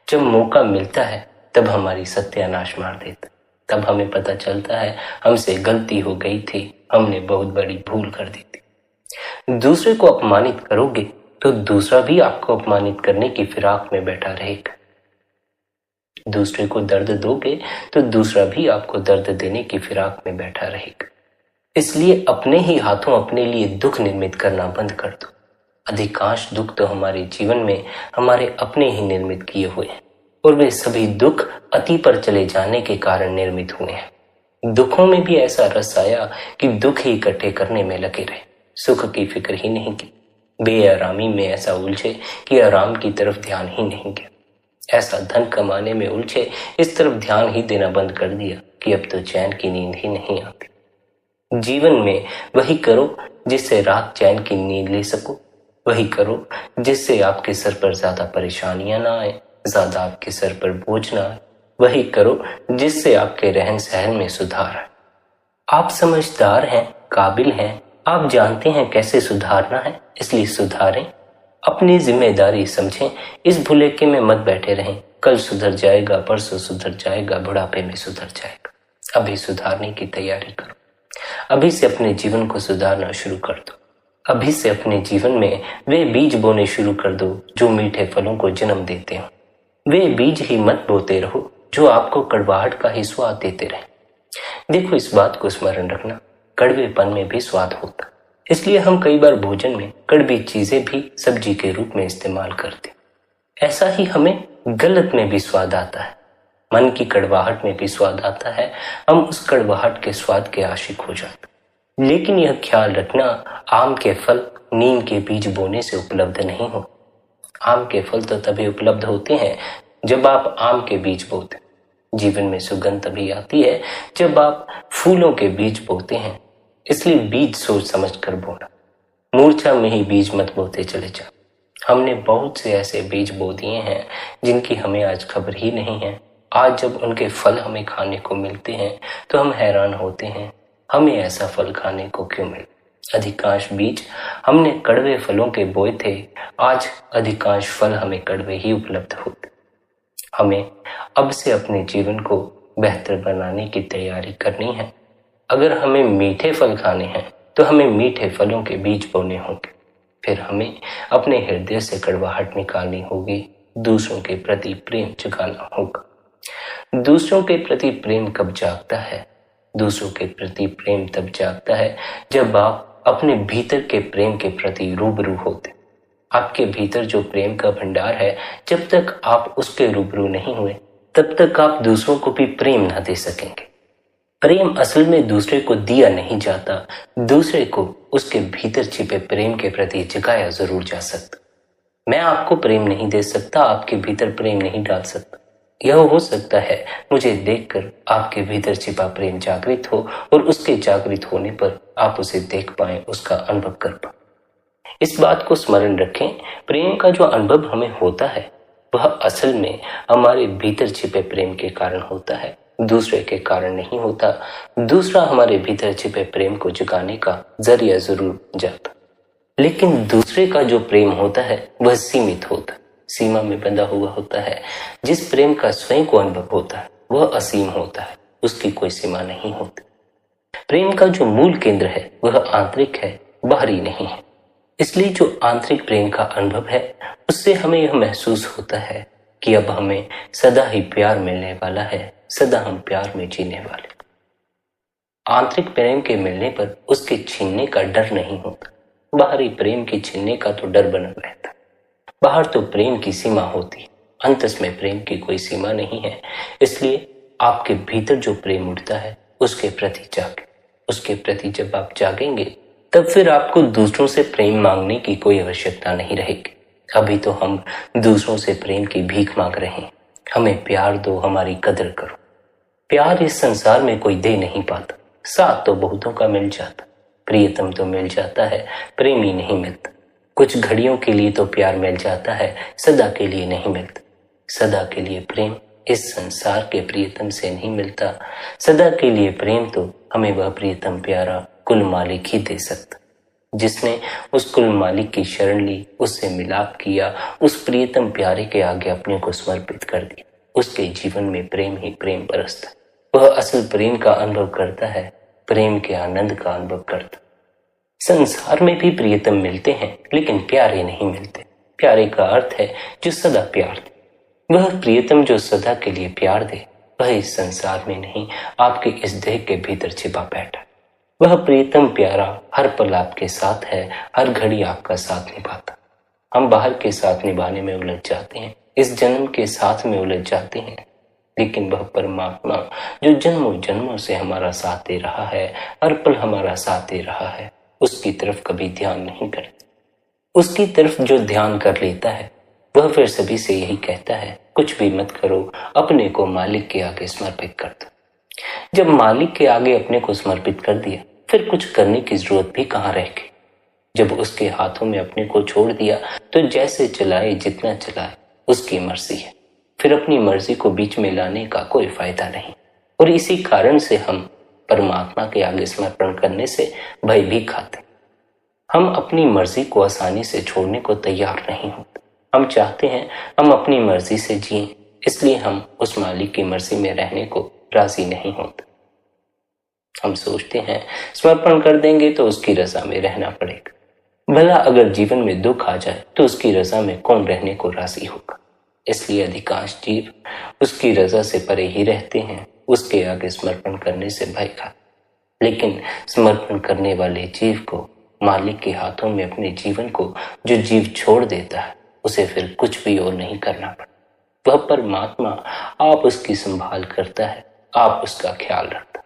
जब मौका मिलता है तब हमारी सत्यानाश मार देता। तब हमें पता चलता है हमसे गलती हो गई थी, हमने बहुत बड़ी भूल कर दी थी। दूसरे को अपमानित करोगे तो दूसरा भी आपको अपमानित करने की फिराक में बैठा रहेगा। दूसरे को दर्द दोगे तो दूसरा भी आपको दर्द देने की फिराक में बैठा रहेगा। इसलिए अपने ही हाथों अपने लिए दुख निर्मित करना बंद कर दो। अधिकांश दुख तो हमारे जीवन में हमारे अपने ही निर्मित किए हुए हैं, और वे सभी दुख अति पर चले जाने के कारण निर्मित हुए हैं। दुखों में भी ऐसा रस आया कि दुख ही इकट्ठे करने में लगे रहे, सुख की फिक्र ही नहीं की। बेआरामी में ऐसा उलझे कि आराम की तरफ ध्यान ही नहीं गया। ऐसा धन कमाने में उलझे, इस तरफ ध्यान ही देना बंद कर दिया कि अब तो चैन की नींद ही नहीं आती। जीवन में वही करो जिससे रात चैन की नींद ले सको। वही करो जिससे आपके सर पर ज्यादा परेशानियां ना आए, ज्यादा आपके सर पर बोझ ना आए। वही करो जिससे आपके रहन सहन में सुधार आए। आप समझदार हैं, काबिल हैं, आप जानते हैं कैसे सुधारना है, इसलिए सुधारें। अपनी जिम्मेदारी समझें, इस भुलेखे में मत बैठे रहें। कल सुधर जाएगा, परसों सुधर जाएगा, बुढ़ापे में सुधर जाएगा। अभी सुधारने की तैयारी करो। अभी से अपने जीवन को सुधारना शुरू कर दो। अभी से अपने जीवन में वे बीज बोने शुरू कर दो जो मीठे फलों को जन्म देते हो। वे बीज ही मत बोते रहो जो आपको कड़वाहट का ही स्वाद देते रहे। देखो, इस बात को स्मरण रखना, कड़वेपन में भी स्वाद होता, इसलिए हम कई बार भोजन में कड़वी चीजें भी सब्जी के रूप में इस्तेमाल करते। ऐसा ही हमें गलत में भी स्वाद आता है, मन की कड़वाहट में भी स्वाद आता है। हम उस कड़वाहट के स्वाद के आशिक हो जाते। लेकिन यह ख्याल रखना, आम के फल नीम के बीज बोने से उपलब्ध नहीं हो। आम के फल तो तभी उपलब्ध होते हैं जब आप आम के बीज बोते। जीवन में सुगंध तभी आती है जब आप फूलों के बीज बोते हैं। इसलिए बीज सोच समझ कर बोना। मूर्छा में ही बीज मत बोते चले जाओ। हमने बहुत से ऐसे बीज बो दिए हैं जिनकी हमें आज खबर ही नहीं है। आज जब उनके फल हमें खाने को मिलते हैं तो हम हैरान होते हैं, हमें ऐसा फल खाने को क्यों मिला। अधिकांश बीज हमने कड़वे फलों के बोए थे, आज अधिकांश फल हमें कड़वे ही उपलब्ध होते। हमें अब से अपने जीवन को बेहतर बनाने की तैयारी करनी है। अगर हमें मीठे फल खाने हैं तो हमें मीठे फलों के बीज बोने होंगे। फिर हमें अपने हृदय से कड़वाहट निकालनी होगी, दूसरों के प्रति प्रेम जगाना होगा। दूसरों के प्रति प्रेम कब जागता है? दूसरों के प्रति प्रेम तब जागता है जब आप अपने भीतर के प्रेम के प्रति रूबरू होते। आपके भीतर जो प्रेम का भंडार है, जब तक आप उसके रूबरू नहीं हुए तब तक आप दूसरों को भी प्रेम ना दे सकेंगे। प्रेम असल में दूसरे को दिया नहीं जाता, दूसरे को उसके भीतर छिपे प्रेम के प्रति जगाया जरूर जा सकता। मैं आपको प्रेम नहीं दे सकता, आपके भीतर प्रेम नहीं डाल सकता। यह हो सकता है मुझे देखकर आपके भीतर छिपा प्रेम जागृत हो और उसके जागृत होने पर आप उसे देख पाएं, उसका अनुभव कर पाएं। इस बात को स्मरण रखें, प्रेम का जो अनुभव हमें होता है वह असल में हमारे भीतर छिपे प्रेम के कारण होता है, दूसरे के कारण नहीं होता। दूसरा हमारे भीतर छिपे प्रेम को जगाने का जरिया जरूर जाता, लेकिन दूसरे का जो प्रेम होता है वह सीमित होता है, सीमा में बंधा हुआ होता है। जिस प्रेम का स्वयं को अनुभव होता है वह असीम होता है, उसकी कोई सीमा नहीं होती। प्रेम का जो मूल केंद्र है वह आंतरिक है, बाहरी नहीं है। इसलिए जो आंतरिक प्रेम का अनुभव है उससे हमें यह महसूस होता है कि अब हमें सदा ही प्यार मिलने वाला है, सदा हम प्यार में जीने वाले। आंतरिक प्रेम के मिलने पर उसके छीनने का डर नहीं होता। बाहरी प्रेम के छीनने का तो डर बना रहता। बाहर तो प्रेम की सीमा होती है, अंतस में प्रेम की कोई सीमा नहीं है। इसलिए आपके भीतर जो प्रेम उठता है उसके प्रति जागे। उसके प्रति जब आप जागेंगे तब फिर आपको दूसरों से प्रेम मांगने की कोई आवश्यकता नहीं रहेगी। अभी तो हम दूसरों से प्रेम की भीख मांग रहे हैं, हमें प्यार दो, हमारी कदर करो। प्यार इस संसार में कोई दे नहीं पाता, साथ तो बहुतों का मिल जाता, प्रियतम तो मिल जाता है, प्रेमी नहीं मिलता। कुछ घड़ियों के लिए तो प्यार मिल जाता है, सदा के लिए नहीं मिलता। सदा के लिए प्रेम इस संसार के प्रियतम से नहीं मिलता। सदा के लिए प्रेम तो हमें वह प्रियतम प्यारा कुल मालिक ही दे सकता, जिसने उस कुल मालिक की शरण ली, उससे मिलाप किया, उस प्रियतम प्यारे के आगे अपने को समर्पित कर दिया। उसके जीवन में प्रेम ही प्रेम बरसता। वह असल प्रेम का अनुभव करता है, प्रेम के आनंद का अनुभव करता। संसार में भी प्रियतम मिलते हैं लेकिन प्यारे नहीं मिलते। प्यारे का अर्थ है जो सदा प्यार दे। वह प्रियतम जो सदा के लिए प्यार दे वह इस संसार में नहीं, आपके इस देह के भीतर छिपा बैठा। वह प्रियतम प्यारा हर पल आपके साथ है, हर घड़ी आपका साथ निभाता। हम बाहर के साथ निभाने में उलझ जाते हैं, इस जन्म के साथ में उलझ जाते हैं, लेकिन वह परमात्मा जो जन्मों जन्मों से हमारा साथ दे रहा है, हर पल हमारा साथ दे रहा है, उसकी तरफ कभी ध्यान नहीं करते। उसकी तरफ जो ध्यान कर लेता है वह फिर सभी से यही कहता है, कुछ भी मत करो, अपने को मालिक के आगे समर्पित कर दो। जब मालिक के आगे अपने को समर्पित कर दिया फिर कुछ करने की जरूरत भी कहाँ रह गई। जब उसके हाथों में अपने को छोड़ दिया तो जैसे चलाए, जितना चलाए, उसकी मर्जी है। फिर अपनी मर्जी को बीच में लाने का कोई फायदा नहीं। और इसी कारण से हम परमात्मा के आगे समर्पण करने से भय भी खाते। हम अपनी मर्जी को आसानी से छोड़ने को तैयार नहीं होते। हम चाहते हैं हम अपनी मर्जी से जिएं, इसलिए हम उस मालिक की मर्जी में रहने को राजी नहीं होते। हम सोचते हैं समर्पण कर देंगे तो उसकी रजा में रहना पड़ेगा। भला अगर जीवन में दुख आ जाए तो उसकी रजा में कौन रहने को राजी होगा। इसलिए अधिकांश जीव उसकी रजा से परे ही रहते हैं, उसके आगे समर्पण करने से भय खाते। लेकिन समर्पण करने वाले जीव को मालिक के हाथों में अपने जीवन को जो जीव छोड़ देता है उसे फिर कुछ भी और नहीं करना पड़ता। वह परमात्मा आप उसकी संभाल करता है, आप उसका ख्याल रखता।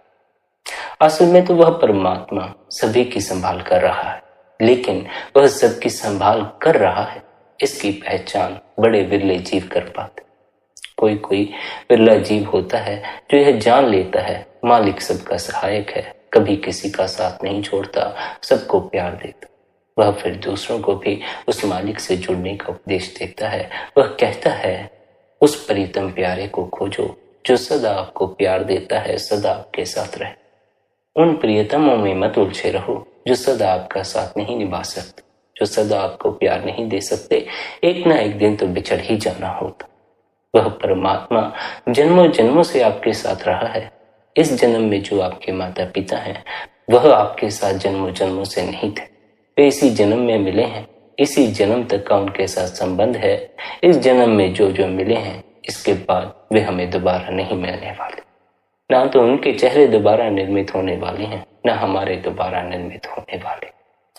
असल में तो वह परमात्मा सभी की संभाल कर रहा है, लेकिन वह सबकी संभाल कर रहा है इसकी पहचान बड़े विरले जीव कर पाते। कोई कोई विरला जीव होता है जो यह जान लेता है मालिक सबका सहायक है, कभी किसी का साथ नहीं छोड़ता, सबको प्यार देता। वह फिर दूसरों को भी उस मालिक से जुड़ने का उपदेश देता है। वह कहता है उस प्रीतम प्यारे को खोजो जो सदा आपको प्यार देता है, सदा आपके साथ रहे। उन प्रियतमों में मत उलझे रहो जो सदा आपका साथ नहीं निभा सकते, जो सदा आपको प्यार नहीं दे सकते। एक ना एक दिन तो बिछड़ ही जाना होता। वह परमात्मा जन्मों जन्मों से आपके साथ रहा है। इस जन्म में जो आपके माता पिता हैं वह आपके साथ जन्मों जन्मों से नहीं थे, वे इसी जन्म में मिले हैं। इसी जन्म तक का उनके साथ संबंध है। इस जन्म में जो जो मिले हैं इसके बाद वे हमें दोबारा नहीं मिलने वाले। ना तो उनके चेहरे दोबारा निर्मित होने वाले हैं, ना हमारे दोबारा निर्मित होने वाले।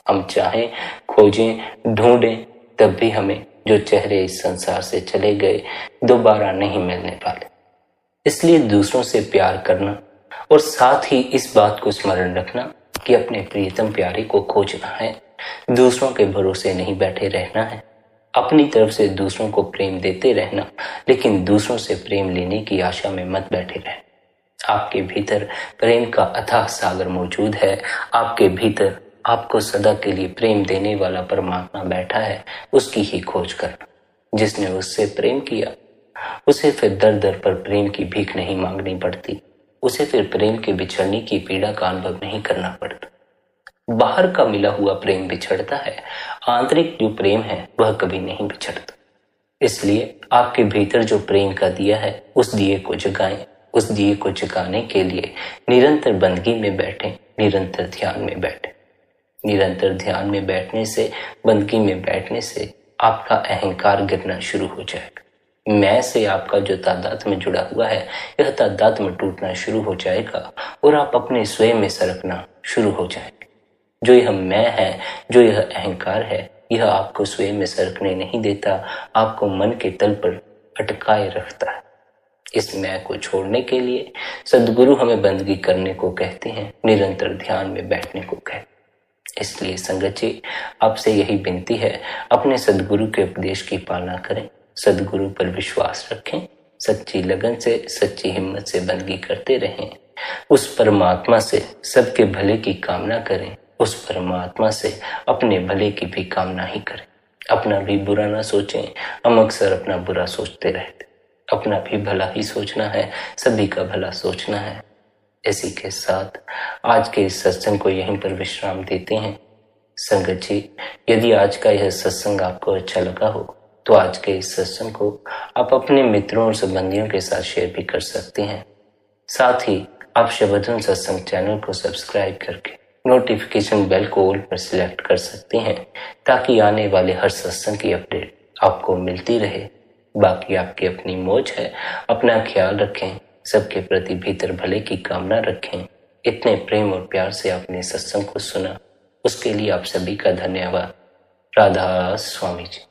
हम चाहें खोजें ढूंढें तब भी हमें जो चेहरे इस संसार से चले गए दोबारा नहीं मिलने वाले। इसलिए दूसरों से प्यार करना और साथ ही इस बात को स्मरण रखना कि अपने प्रियतम प्यारे को खोजना है, दूसरों के भरोसे नहीं बैठे रहना है। अपनी तरफ से दूसरों को प्रेम देते रहना, लेकिन दूसरों से प्रेम लेने की आशा में मत बैठे रहना। आपके भीतर प्रेम का अथाह सागर मौजूद है। आपके भीतर आपको सदा के लिए प्रेम देने वाला परमात्मा बैठा है, उसकी ही खोज करना। जिसने उससे प्रेम किया उसे फिर दर दर पर प्रेम की भीख नहीं मांगनी पड़ती, उसे फिर प्रेम के बिछड़ने की पीड़ा का अनुभव नहीं करना पड़ता। बाहर का मिला हुआ प्रेम बिछड़ता है, आंतरिक जो प्रेम है वह कभी नहीं बिछड़ता। इसलिए आपके भीतर जो प्रेम का दिया है उस दिए को जगाएं। उस दिए को जगाने के लिए निरंतर बंदगी में बैठें, निरंतर ध्यान में बैठें। निरंतर ध्यान में बैठने से, बंदगी में बैठने से आपका अहंकार गिरना शुरू हो जाएगा। मैं से आपका जो तादाद में जुड़ा हुआ है यह तादाद में टूटना शुरू हो जाएगा और आप अपने स्वयं में सरकना शुरू हो जाएंगे। जो यह मैं है, जो यह अहंकार है, यह आपको स्वयं में सरकने नहीं देता, आपको मन के तल पर अटकाए रखता है। इस मैं को छोड़ने के लिए सद्गुरु हमें बंदगी करने को कहते हैं, निरंतर ध्यान में बैठने को कहते हैं। इसलिए संगत जी, आपसे यही विनती है, अपने सद्गुरु के उपदेश की पालना करें, सद्गुरु पर विश्वास रखें, सच्ची लगन से, सच्ची हिम्मत से बंदगी करते रहें। उस परमात्मा से सबके भले की कामना करें, उस परमात्मा से अपने भले की भी कामना ही करें। अपना भी बुरा ना सोचें। हम अक्सर अपना बुरा सोचते रहते, अपना भी भला ही सोचना है, सभी का भला सोचना है। इसी के साथ आज के इस सत्संग को यहीं पर विश्राम देते हैं। संगत जी, यदि आज का यह सत्संग आपको अच्छा लगा हो तो आज के इस सत्संग को आप अपने मित्रों और संबंधियों के साथ शेयर भी कर सकते हैं। साथ ही आप शबधुन सत्संग चैनल को सब्सक्राइब करके नोटिफिकेशन बेल को ऑल पर सिलेक्ट कर सकते हैं, ताकि आने वाले हर सत्संग की अपडेट आपको मिलती रहे। बाकी आपकी अपनी मौज है। अपना ख्याल रखें, सबके प्रति भीतर भले की कामना रखें। इतने प्रेम और प्यार से आपने सत्संग को सुना, उसके लिए आप सभी का धन्यवाद। राधा स्वामी जी।